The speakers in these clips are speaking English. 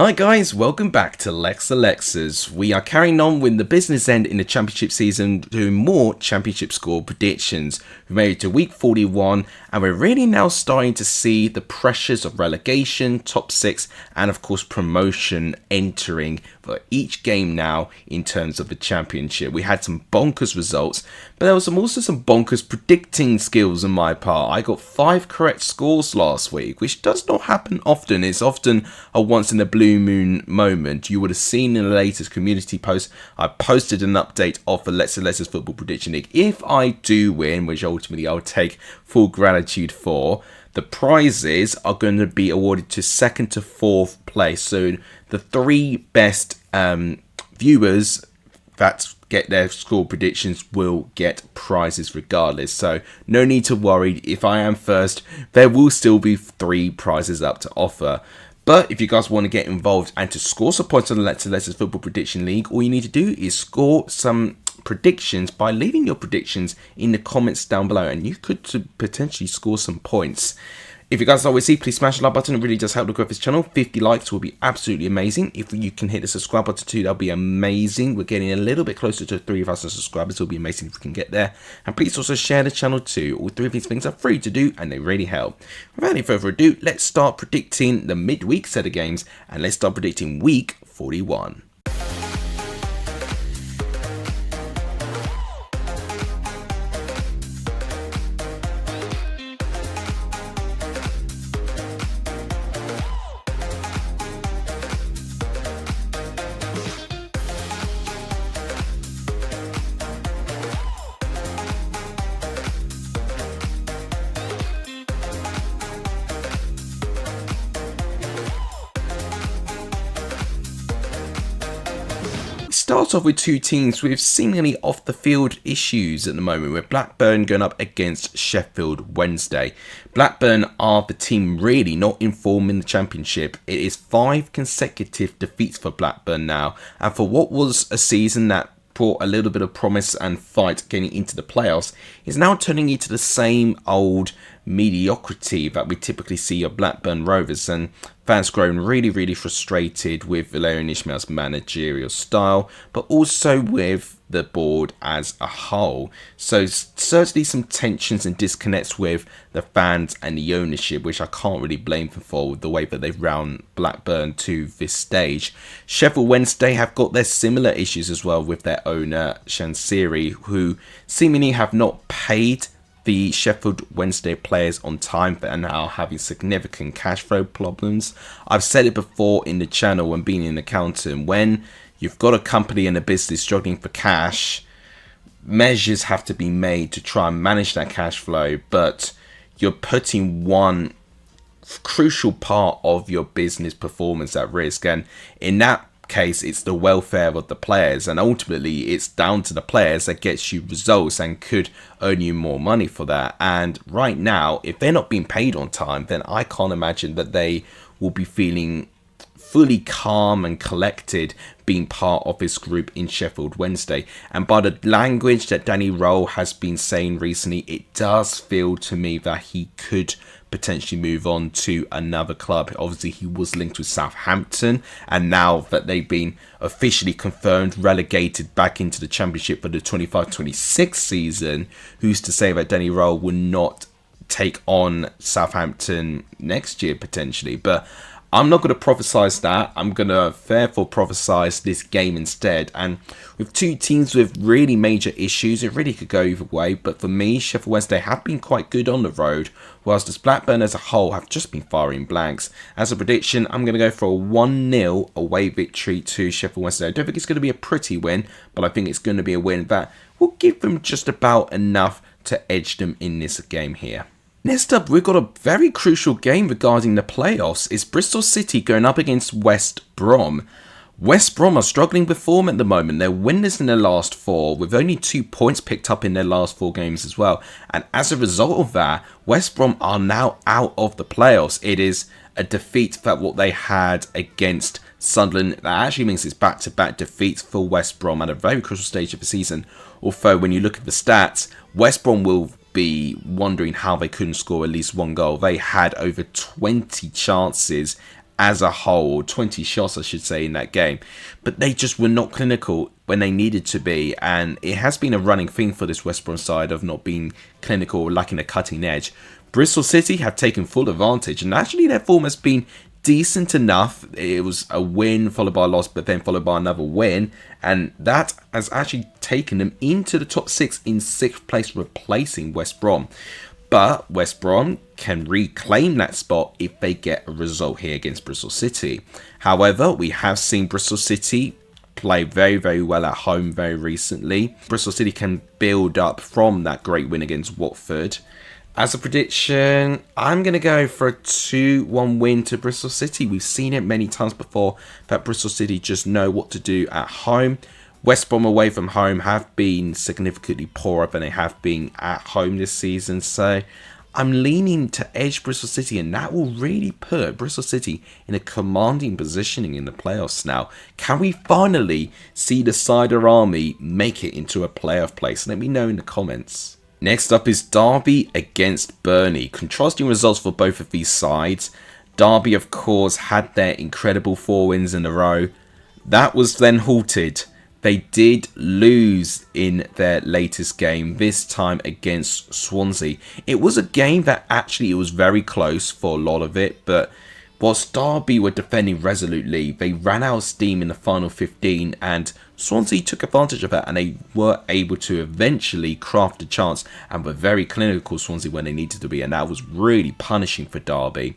Hi guys, welcome back to Lexalexus. We are carrying on with the business end in the championship season, doing more championship score predictions. We made it to week 41 and we're really now starting to see the pressures of relegation, top 6 and of course promotion entering for each game now in terms of the championship. We had some bonkers results, but there was also some bonkers predicting skills on my part. I got 5 correct scores last week, which does not happen often. It's often a once in a blue moon moment. You would have seen in the latest community post, I posted an update of the Lexalexus Football Prediction League. If I do win, which ultimately I'll take full gratitude for, the prizes are going to be awarded to 2nd to 4th place. So the 3 best viewers that get their score predictions will get prizes regardless. So no need to worry. If I am first, there will still be 3 prizes up to offer. But if you guys want to get involved and to score some points on the Lexalexus Football Prediction League, all you need to do is score some predictions by leaving your predictions in the comments down below, and you could potentially score some points. If you guys always see, please smash the like button. It really does help the growth of this channel. 50 likes will be absolutely amazing. If you can hit the subscribe button too, that'll be amazing. We're getting a little bit closer to 3,000 subscribers. It'll be amazing if we can get there. And please also share the channel too. All 3 of these things are free to do and they really help. Without any further ado, let's start predicting the midweek set of games. And let's start predicting week 41. Start off with 2 teams with seemingly off the field issues at the moment, with Blackburn going up against Sheffield Wednesday. Blackburn are the team really not in form in the championship. It is 5 consecutive defeats for Blackburn now, and for what was a season that brought a little bit of promise and fight getting into the playoffs, is now turning into the same old mediocrity that we typically see of Blackburn Rovers, and fans growing really frustrated with Valérien Ismaël's managerial style, but also with the board as a whole. So certainly some tensions and disconnects with the fans and the ownership, which I can't really blame them for with the way that they've round Blackburn to this stage. Sheffield Wednesday have got their similar issues as well with their owner Shansiri, who seemingly have not paid the Sheffield Wednesday players on time and are having significant cash flow problems. I've said it before in the channel when being an accountant, when you've got a company and a business struggling for cash, measures have to be made to try and manage that cash flow, but you're putting one crucial part of your business performance at risk, and in that case it's the welfare of the players, and ultimately it's down to the players that gets you results and could earn you more money for that. And right now, if they're not being paid on time, then I can't imagine that they will be feeling fully calm and collected being part of this group in Sheffield Wednesday. And by the language that Danny Rowe has been saying recently, it does feel to me that he could potentially move on to another club. Obviously he was linked with Southampton, and now that they've been officially confirmed relegated back into the championship for the 25-26 season, who's to say that Danny Rowe will not take on Southampton next year potentially? But I'm not going to prophesize that. I'm going to therefore prophesize this game instead. And with 2 teams with really major issues, it really could go either way. But for me, Sheffield Wednesday have been quite good on the road, whilst as Blackburn as a whole have just been firing blanks. As a prediction, I'm going to go for a 1-0 away victory to Sheffield Wednesday. I don't think it's going to be a pretty win, but I think it's going to be a win that will give them just about enough to edge them in this game here. Next up, we've got a very crucial game regarding the playoffs. It's Bristol City going up against West Brom. West Brom are struggling with form at the moment. They're winners in their last 4, with only 2 points picked up in their last 4 games as well. And as a result of that, West Brom are now out of the playoffs. It is a defeat that what they had against Sunderland. That actually means it's back-to-back defeats for West Brom at a very crucial stage of the season. Although when you look at the stats, West Brom will be wondering how they couldn't score at least 1 goal. They had over 20 chances as a whole, 20 shots I should say in that game, but they just were not clinical when they needed to be, and it has been a running thing for this West Brom side of not being clinical or lacking a cutting edge. Bristol City have taken full advantage, and actually their form has been decent enough. It was a win followed by a loss, but then followed by another win, and that has actually taken them into the top 6 in 6th place, replacing West Brom. But West Brom can reclaim that spot if they get a result here against Bristol City. However, we have seen Bristol City play very, very well at home very recently. Bristol City can build up from that great win against Watford. As a prediction, I'm going to go for a 2-1 win to Bristol City. We've seen it many times before that Bristol City just know what to do at home. West Brom away from home have been significantly poorer than they have been at home this season. So I'm leaning to edge Bristol City, and that will really put Bristol City in a commanding positioning in the playoffs now. Can we finally see the Cider Army make it into a playoff place? Let me know in the comments. Next up is Derby against Burnley. Contrasting results for both of these sides. Derby, of course, had their incredible 4 wins in a row. That was then halted. They did lose in their latest game, this time against Swansea. It was a game that actually it was very close for a lot of it, but whilst Derby were defending resolutely, they ran out of steam in the final 15, and Swansea took advantage of that, and they were able to eventually craft a chance and were very clinical, Swansea, when they needed to be, and that was really punishing for Derby.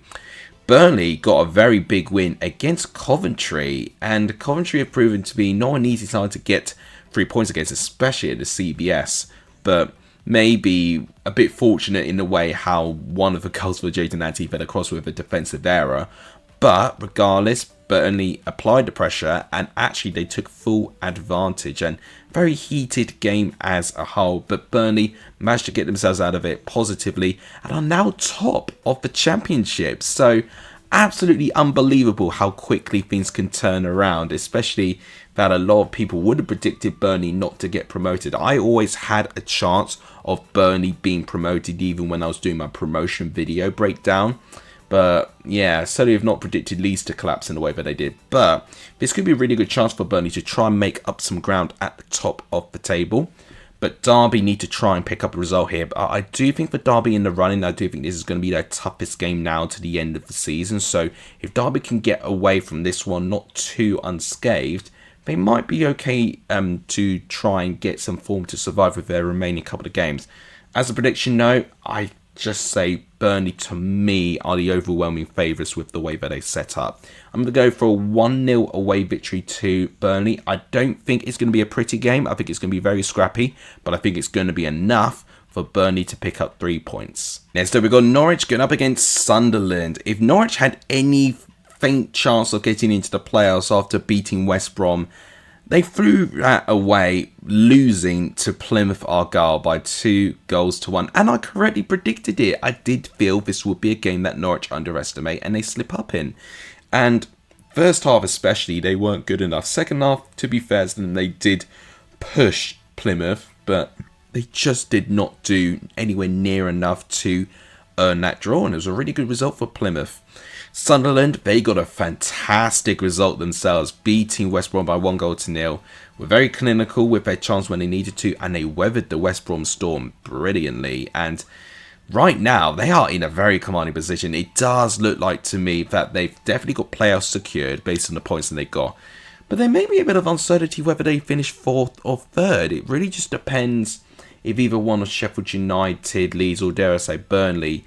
Burnley got a very big win against Coventry, and Coventry have proven to be not an easy side to get 3 points against, especially at the CBS, but maybe a bit fortunate in the way how one of the goals for Jayden Ante fell across with a defensive error. But regardless, Burnley applied the pressure, and actually they took full advantage, and very heated game as a whole, but Burnley managed to get themselves out of it positively and are now top of the championship. So absolutely unbelievable how quickly things can turn around, especially that a lot of people would have predicted Burnley not to get promoted. I always had a chance of Burnley being promoted even when I was doing my promotion video breakdown. But yeah, certainly have not predicted Leeds to collapse in the way that they did. But this could be a really good chance for Burnley to try and make up some ground at the top of the table. But Derby need to try and pick up a result here. But I do think for Derby in the running, I do think this is going to be their toughest game now to the end of the season. So if Derby can get away from this one not too unscathed, they might be okay to try and get some form to survive with their remaining couple of games. As a prediction note, I just say Burnley, to me, are the overwhelming favourites with the way that they set up. I'm going to go for a 1-0 away victory to Burnley. I don't think it's going to be a pretty game. I think it's going to be very scrappy, but I think it's going to be enough for Burnley to pick up 3 points. Next up, we've got Norwich going up against Sunderland. If Norwich had any faint chance of getting into the playoffs after beating West Brom, they threw that away, losing to Plymouth Argyle by 2-1. And I correctly predicted it. I did feel this would be a game that Norwich underestimate and they slip up in. And first half especially, they weren't good enough. Second half, to be fair to them, they did push Plymouth, but they just did not do anywhere near enough to earn that draw. And it was a really good result for Plymouth. Sunderland, they got a fantastic result themselves, beating West Brom by 1-0. Were very clinical with their chance when they needed to, and they weathered the West Brom storm brilliantly. And right now, they are in a very commanding position. It does look like to me that they've definitely got playoffs secured based on the points that they got. But there may be a bit of uncertainty whether they finish 4th or 3rd. It really just depends if either one of Sheffield United, Leeds, or dare I say Burnley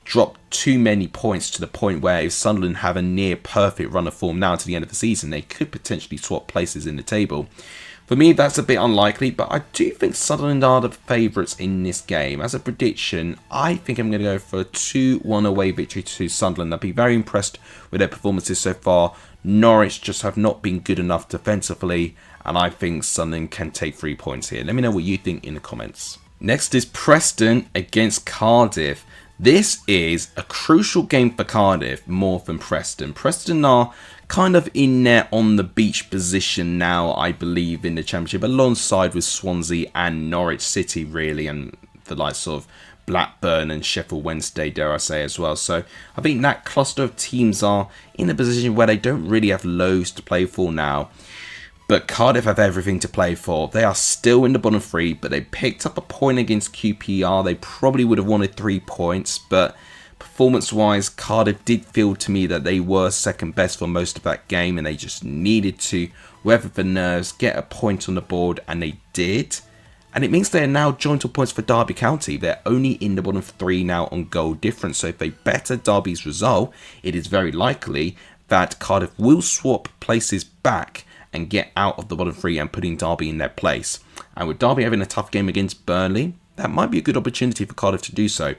drop too many points to the point where if Sunderland have a near perfect run of form now to the end of the season, they could potentially swap places in the table. For me, that's a bit unlikely, but I do think Sunderland are the favourites in this game. As a prediction, I think I'm going to go for a 2-1 away victory to Sunderland. I'd be very impressed with their performances so far. Norwich just have not been good enough defensively, and I think Sunderland can take 3 points here. Let me know what you think in the comments. Next is Preston against Cardiff. This is a crucial game for Cardiff more than Preston. Preston are kind of in their on the beach position now, I believe, in the Championship, alongside with Swansea and Norwich City, really, and the likes of Blackburn and Sheffield Wednesday, dare I say, as well. So I think that cluster of teams are in a position where they don't really have loads to play for now. But Cardiff have everything to play for. They are still in the bottom three, but they picked up a point against QPR. They probably would have wanted 3 points, but performance-wise, Cardiff did feel to me that they were second best for most of that game, and they just needed to weather the nerves, get a point on the board, and they did. And it means they are now joint on points for Derby County. They're only in the bottom three now on goal difference, so if they better Derby's result, it is very likely that Cardiff will swap places back and get out of the bottom three and putting Derby in their place. And with Derby having a tough game against Burnley, that might be a good opportunity for Cardiff to do so.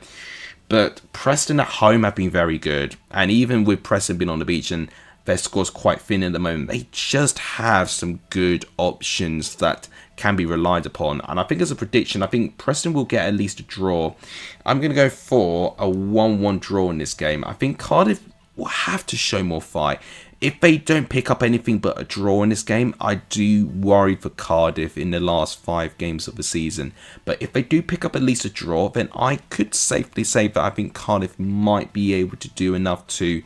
But Preston at home have been very good. And even with Preston being on the beach and their score's quite thin at the moment, they just have some good options that can be relied upon. And I think as a prediction, I think Preston will get at least a draw. I'm going to go for a 1-1 draw in this game. I think Cardiff will have to show more fight. If they don't pick up anything but a draw in this game, I do worry for Cardiff in the last 5 games of the season. But if they do pick up at least a draw, then I could safely say that I think Cardiff might be able to do enough to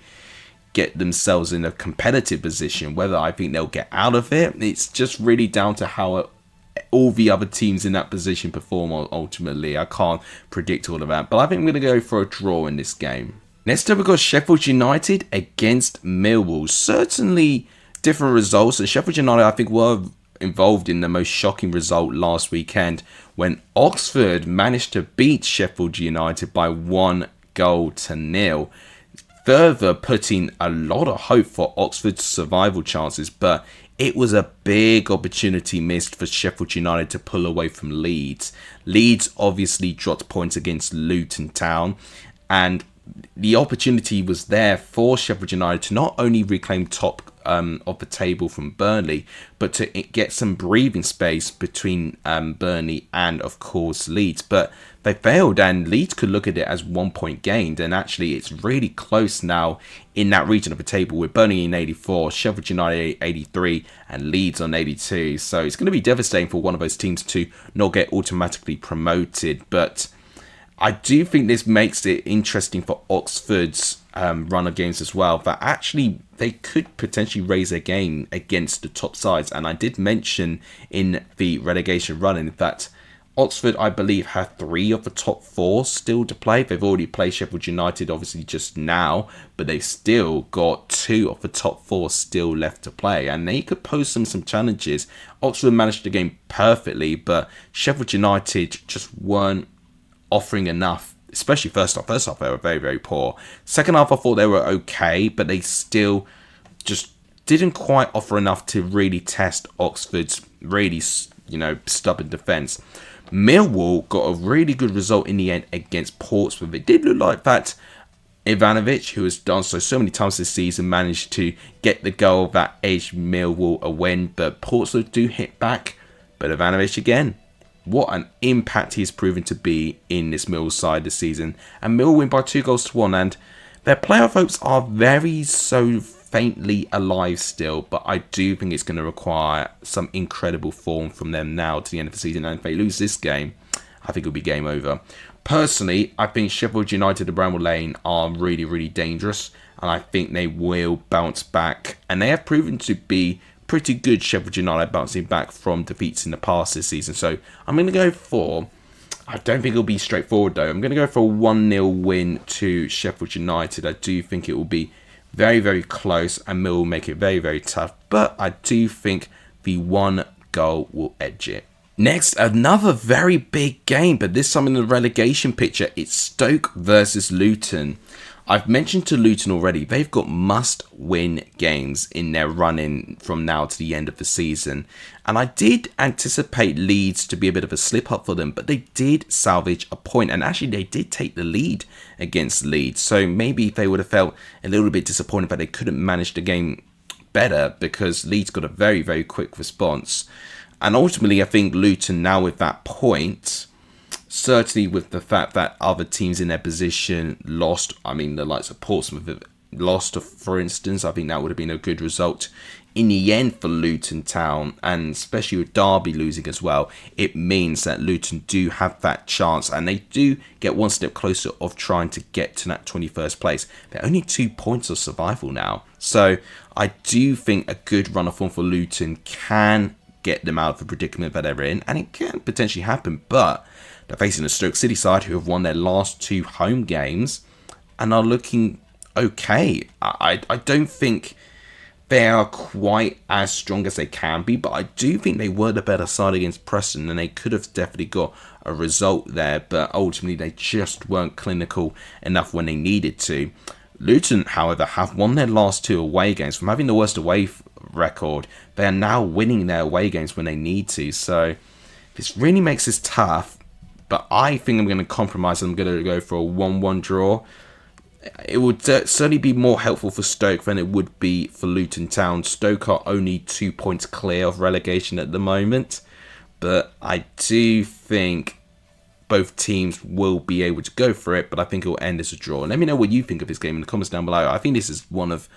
get themselves in a competitive position. Whether I think they'll get out of it, it's just really down to how all the other teams in that position perform ultimately. I can't predict all of that. But I think I'm going to go for a draw in this game. Next up, we've got Sheffield United against Millwall. Certainly different results. And Sheffield United, I think, were involved in the most shocking result last weekend when Oxford managed to beat Sheffield United by 1-0. Further putting a lot of hope for Oxford's survival chances. But it was a big opportunity missed for Sheffield United to pull away from Leeds. Leeds obviously dropped points against Luton Town. And the opportunity was there for Sheffield United to not only reclaim top of the table from Burnley, but to get some breathing space between Burnley and, of course, Leeds. But they failed, and Leeds could look at it as 1 point gained. And actually, it's really close now in that region of the table with Burnley in 84, Sheffield United 83, and Leeds on 82. So it's going to be devastating for one of those teams to not get automatically promoted. But I do think this makes it interesting for Oxford's run of games as well. That actually they could potentially raise their game against the top sides. And I did mention in the relegation run-in that Oxford, I believe, have 3 of the top 4 still to play. They've already played Sheffield United, obviously, just now. But they've still got 2 of the top 4 still left to play. And they could pose some challenges. Oxford managed the game perfectly, but Sheffield United just weren't offering enough, especially first half. First half, they were very, very poor. Second half, I thought they were okay, but they still just didn't quite offer enough to really test Oxford's really, stubborn defence. Millwall got a really good result in the end against Portsmouth. It did look like that Ivanovic, who has done so many times this season, managed to get the goal that edged Millwall a win, but Portsmouth do hit back. But Ivanovic again, what an impact he's proven to be in this Millwall side this season. And Millwall win by 2-1, and their playoff hopes are very so faintly alive still, but I do think it's going to require some incredible form from them now to the end of the season. And if they lose this game, I think it'll be game over. Personally, I think Sheffield United and Bramall Lane are really, really dangerous, and I think they will bounce back. And they have proven to be pretty good, Sheffield United, bouncing back from defeats in the past this season. So I'm going to go for, I don't think it'll be straightforward though, I'm going to go for a 1-0 win to Sheffield United. I do think it will be very, very close, and Mill will make it very, very tough. But I do think the 1 goal will edge it. Next, another very big game, but this time in the relegation picture. It's Stoke versus Luton. I've mentioned to Luton already, they've got must-win games in their run-in from now to the end of the season. And I did anticipate Leeds to be a bit of a slip-up for them, but they did salvage a point. And actually, they did take the lead against Leeds. So maybe they would have felt a little bit disappointed that they couldn't manage the game better, because Leeds got a very, very quick response. And ultimately, I think Luton now with that point, certainly with the fact that other teams in their position lost, I mean, the likes of Portsmouth lost, for instance, I think that would have been a good result in the end for Luton Town, and especially with Derby losing as well, it means that Luton do have that chance and they do get one step closer of trying to get to that 21st place. They're only 2 points of survival now. So I do think a good run of form for Luton can get them out of the predicament that they're in, and it can potentially happen, but they're facing a Stoke City side who have won their last 2 home games and are looking okay. I don't think they are quite as strong as they can be, but I do think they were the better side against Preston and they could have definitely got a result there, but ultimately they just weren't clinical enough when they needed to. Luton, however, have won their last 2 away games. From having the worst away record, they are now winning their away games when they need to, so this really makes this tough, but I think I'm going to compromise. I'm going to go for a 1-1 draw. It would certainly be more helpful for Stoke than it would be for Luton Town. Stoke are only 2 points clear of relegation at the moment, but I do think both teams will be able to go for it, but I think it will end as a draw. Let me know what you think of this game in the comments down below. I think this is one of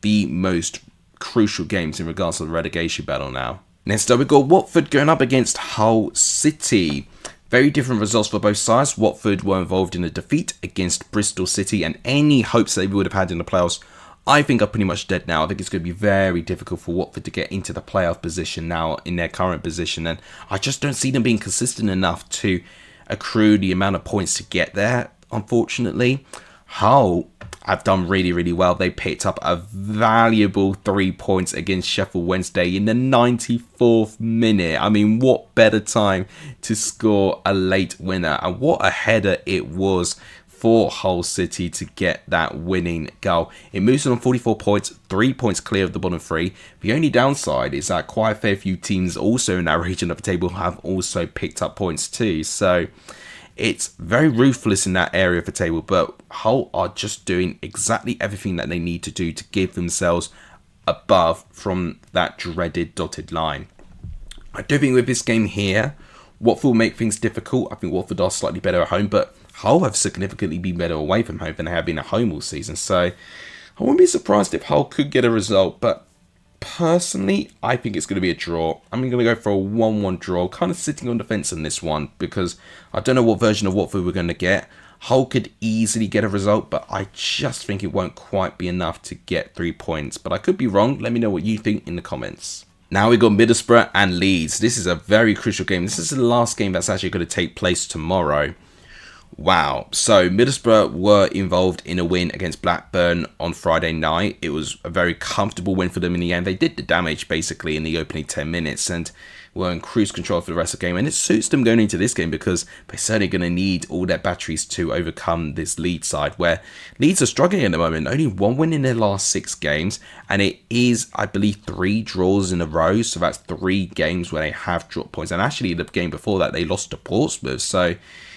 the most crucial games in regards to the relegation battle now. Next up, we've got Watford going up against Hull City. Very different results for both sides. Watford were involved in a defeat against Bristol City, and any hopes they would have had in the playoffs, I think, are pretty much dead now. I think it's going to be very difficult for Watford to get into the playoff position now in their current position, and I just don't see them being consistent enough to accrue the amount of points to get there, unfortunately. Hull have done really well. They picked up a valuable 3 points against Sheffield Wednesday in the 94th minute. I mean, what better time to score a late winner, and what a header it was for Hull City to get that winning goal. It moves on 44 points, 3 points clear of the bottom 3. The only downside is that quite a fair few teams also in that region of the table have also picked up points too. So it's very ruthless in that area of the table, but Hull are just doing exactly everything that they need to do to give themselves above from that dreaded dotted line. I do think with this game here, Watford will make things difficult. I think Watford are slightly better at home, but Hull have significantly been better away from home than they have been at home all season. So I wouldn't be surprised if Hull could get a result, but personally, I think it's going to be a draw. I'm going to go for a 1-1 draw, kind of sitting on the fence in this one because I don't know what version of Watford we're going to get. Hull could easily get a result, but I just think it won't quite be enough to get 3 points. But I could be wrong. Let me know what you think in the comments. Now we've got Middlesbrough and Leeds. This is a very crucial game. This is the last game that's actually going to take place tomorrow. Wow. So Middlesbrough were involved in a win against Blackburn on Friday night. It was a very comfortable win for them in the end. They did the damage basically in the opening 10 minutes and were in cruise control for the rest of the game. And it suits them going into this game because they're certainly going to need all their batteries to overcome this Leeds side, where Leeds are struggling at the moment. Only 1 win in their last 6 games. And it is, I believe, 3 draws in a row. So that's 3 games where they have dropped points. And actually the game before that, they lost to Portsmouth. So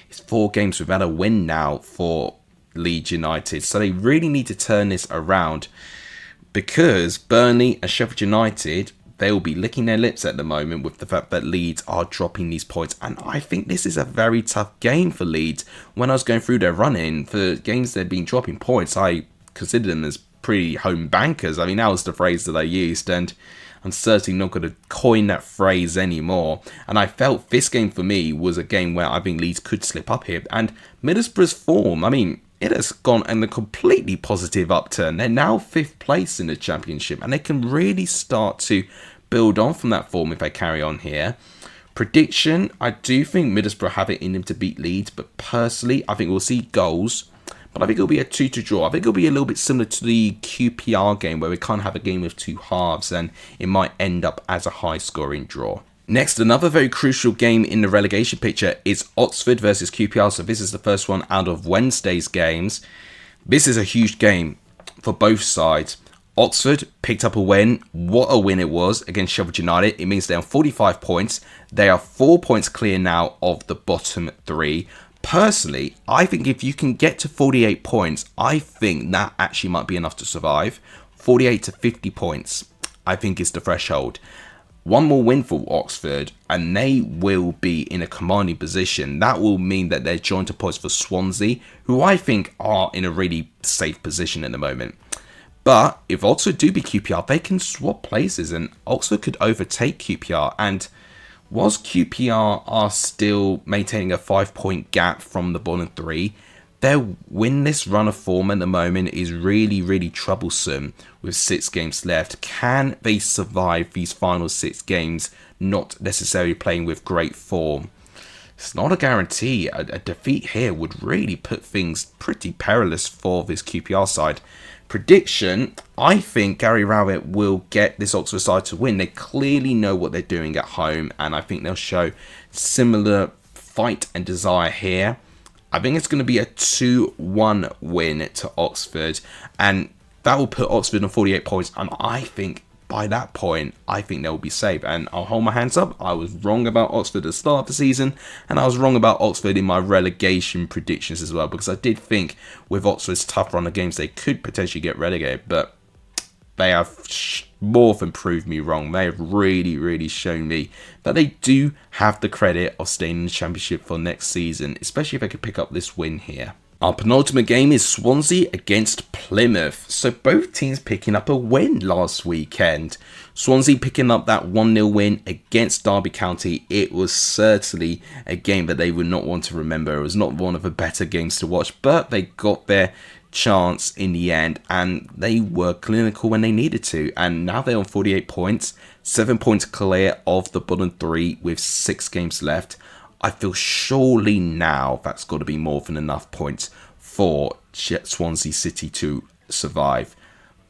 it's 4 games without a win now for Leeds United. So they really need to turn this around because Burnley and Sheffield United, they will be licking their lips at the moment with the fact that Leeds are dropping these points. And I think this is a very tough game for Leeds. When I was going through their run-in for games they've been dropping points, I consider them as pretty home bankers. I mean, that was the phrase that I used, and I'm certainly not going to coin that phrase anymore. And I felt this game for me was a game where I think Leeds could slip up here. And Middlesbrough's form, I mean, it has gone in a completely positive upturn. They're now 5th place in the Championship, and they can really start to build on from that form if they carry on here. Prediction, I do think Middlesbrough have it in them to beat Leeds, but personally, I think we'll see goals. But I think it'll be a 2-2 draw. I think it'll be a little bit similar to the QPR game where we kind of have a game of 2 halves and it might end up as a high-scoring draw. Next, another very crucial game in the relegation picture is Oxford versus QPR. So this is the first one out of Wednesday's games. This is a huge game for both sides. Oxford picked up a win. What a win it was against Sheffield United. It means they're on 45 points. They are 4 points clear now of the bottom 3. Personally, I think if you can get to 48 points, I think that actually might be enough to survive. 48 to 50 points, I think is the threshold. One more win for Oxford and they will be in a commanding position. That will mean that they're joint to points for Swansea, who I think are in a really safe position at the moment. But if Oxford do beat QPR, they can swap places and Oxford could overtake QPR. And whilst QPR are still maintaining a 5-point gap from the bottom three, their winless run of form at the moment is really, really troublesome with 6 games left. Can they survive these final 6 games, not necessarily playing with great form? It's not a guarantee. A defeat here would really put things pretty perilous for this QPR side. Prediction, I think Gary Rowett will get this Oxford side to win. They clearly know what they're doing at home, and I think they'll show similar fight and desire here. I think it's going to be a 2-1 win to Oxford, and that will put Oxford on 48 points, and I think by that point, I think they'll be safe. And I'll hold my hands up. I was wrong about Oxford at the start of the season, and I was wrong about Oxford in my relegation predictions as well, because I did think with Oxford's tough run of games, they could potentially get relegated, but they have more than proved me wrong. They have really, really shown me that they do have the credit of staying in the Championship for next season, especially if they could pick up this win here. Our penultimate game is Swansea against Plymouth. So both teams picking up a win last weekend. Swansea picking up that 1-0 win against Derby County. It was certainly a game that they would not want to remember. It was not one of the better games to watch, but they got their chance in the end and they were clinical when they needed to. And now they're on 48 points, 7 points clear of the bottom 3 with 6 games left. I feel surely now that's got to be more than enough points for Swansea City to survive.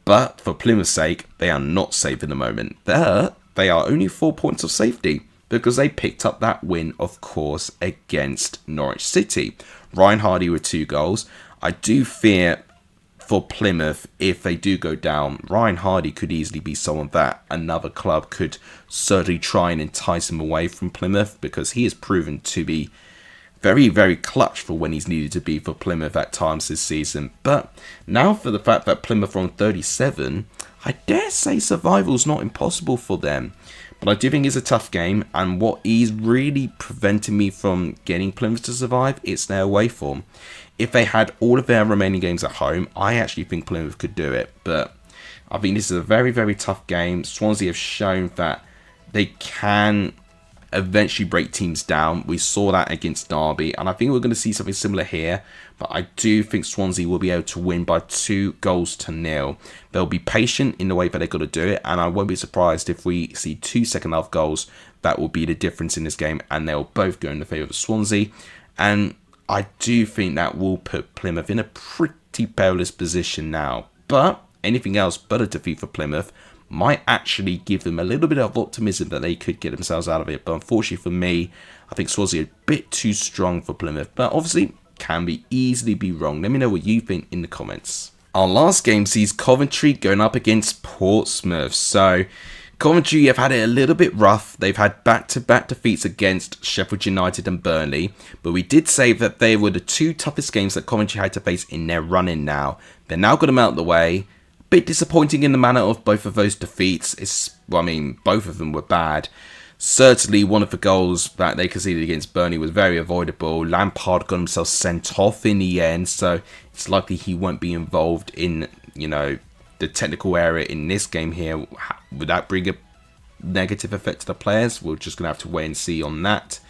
But for Plymouth's sake, they are not safe in the moment. They are only 4 points of safety because they picked up that win, of course, against Norwich City. Ryan Hardy with 2 goals. I do fear for Plymouth, if they do go down, Ryan Hardy could easily be someone that another club could certainly try and entice him away from Plymouth, because he has proven to be very, very clutch for when he's needed to be for Plymouth at times this season. But now for the fact that Plymouth are on 37, I dare say survival's not impossible for them. But I do think it's a tough game, and what is really preventing me from getting Plymouth to survive, it's their away form. If they had all of their remaining games at home, I actually think Plymouth could do it. But I think this is a very, very tough game. Swansea have shown that they can eventually break teams down. We saw that against Derby, and I think we're going to see something similar here. But I do think Swansea will be able to win by 2-0. They'll be patient in the way that they've got to do it, and I won't be surprised if we see 2 second-half goals. That will be the difference in this game, and they'll both go in the favour of Swansea. And I do think that will put Plymouth in a pretty perilous position now. But anything else but a defeat for Plymouth might actually give them a little bit of optimism that they could get themselves out of it. But unfortunately for me, I think Swansea are a bit too strong for Plymouth. But obviously, can be easily be wrong. Let me know what you think in the comments. Our last game sees Coventry going up against Portsmouth. So Coventry have had it a little bit rough. They've had back-to-back defeats against Sheffield United and Burnley. But we did say that they were the 2 toughest games that Coventry had to face in their run-in now. They're now got them out of the way. Bit disappointing in the manner of both of those defeats. Both of them were bad. Certainly, one of the goals that they conceded against Burnley was very avoidable. Lampard got himself sent off in the end, so it's likely he won't be involved in, the technical area in this game here. Would that bring a negative effect to the players? We're just going to have to wait and see on that.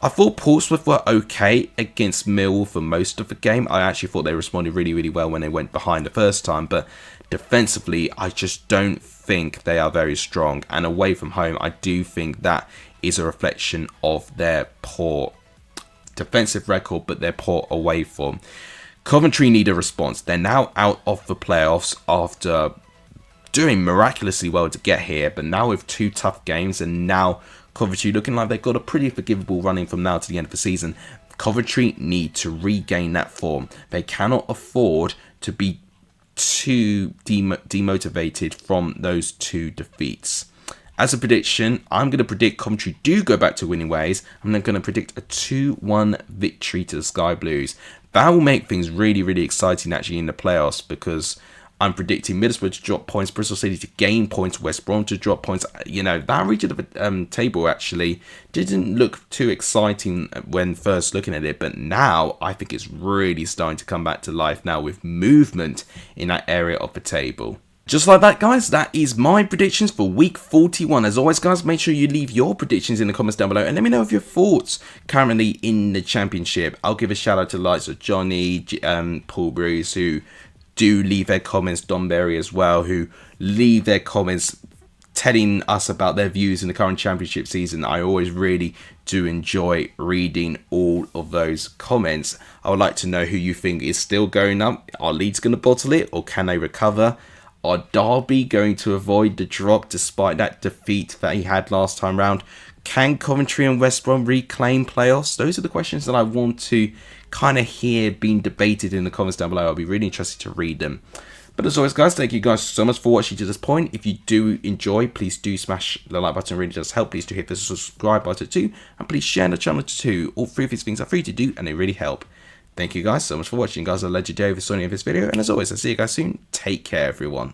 I thought Portsmouth were okay against Millwall for most of the game. I actually thought they responded really, really well when they went behind the first time, but defensively, I just don't think they are very strong. And away from home, I do think that is a reflection of their poor defensive record, but their poor away form. Coventry need a response. They're now out of the playoffs after doing miraculously well to get here, but now with 2 tough games, and now Coventry looking like they've got a pretty forgivable running from now to the end of the season. Coventry need to regain that form. They cannot afford to be too demotivated from those 2 defeats. As a prediction, I'm going to predict Coventry do go back to winning ways. I'm then going to predict a 2-1 victory to the Sky Blues. That will make things really, really exciting actually in the playoffs, because I'm predicting Middlesbrough to drop points, Bristol City to gain points, West Brom to drop points. You know, that region of the table actually didn't look too exciting when first looking at it, but now I think it's really starting to come back to life now with movement in that area of the table. Just like that, guys, that is my predictions for week 41. As always, guys, make sure you leave your predictions in the comments down below and let me know of your thoughts currently in the championship. I'll give a shout out to the likes of Johnny, Paul Bruce, who do leave their comments, Don Berry as well, who leave their comments telling us about their views in the current championship season. I always really do enjoy reading all of those comments. I would like to know who you think is still going up. Are Leeds going to bottle it, or can they recover? Are Derby going to avoid the drop despite that defeat that he had last time round? Can Coventry and West Brom reclaim playoffs? Those are the questions that I want to kind of hear being debated in the comments down below. I'll be really interested to read them. But as always, guys, thank you guys so much for watching to this point. If you do enjoy, please do smash the like button. It really does help. Please do hit the subscribe button too. And please share the channel too. All three of these things are free to do and they really help. Thank you guys so much for watching. You guys are legendary for Sony of this video. And as always, I'll see you guys soon. Take care, everyone.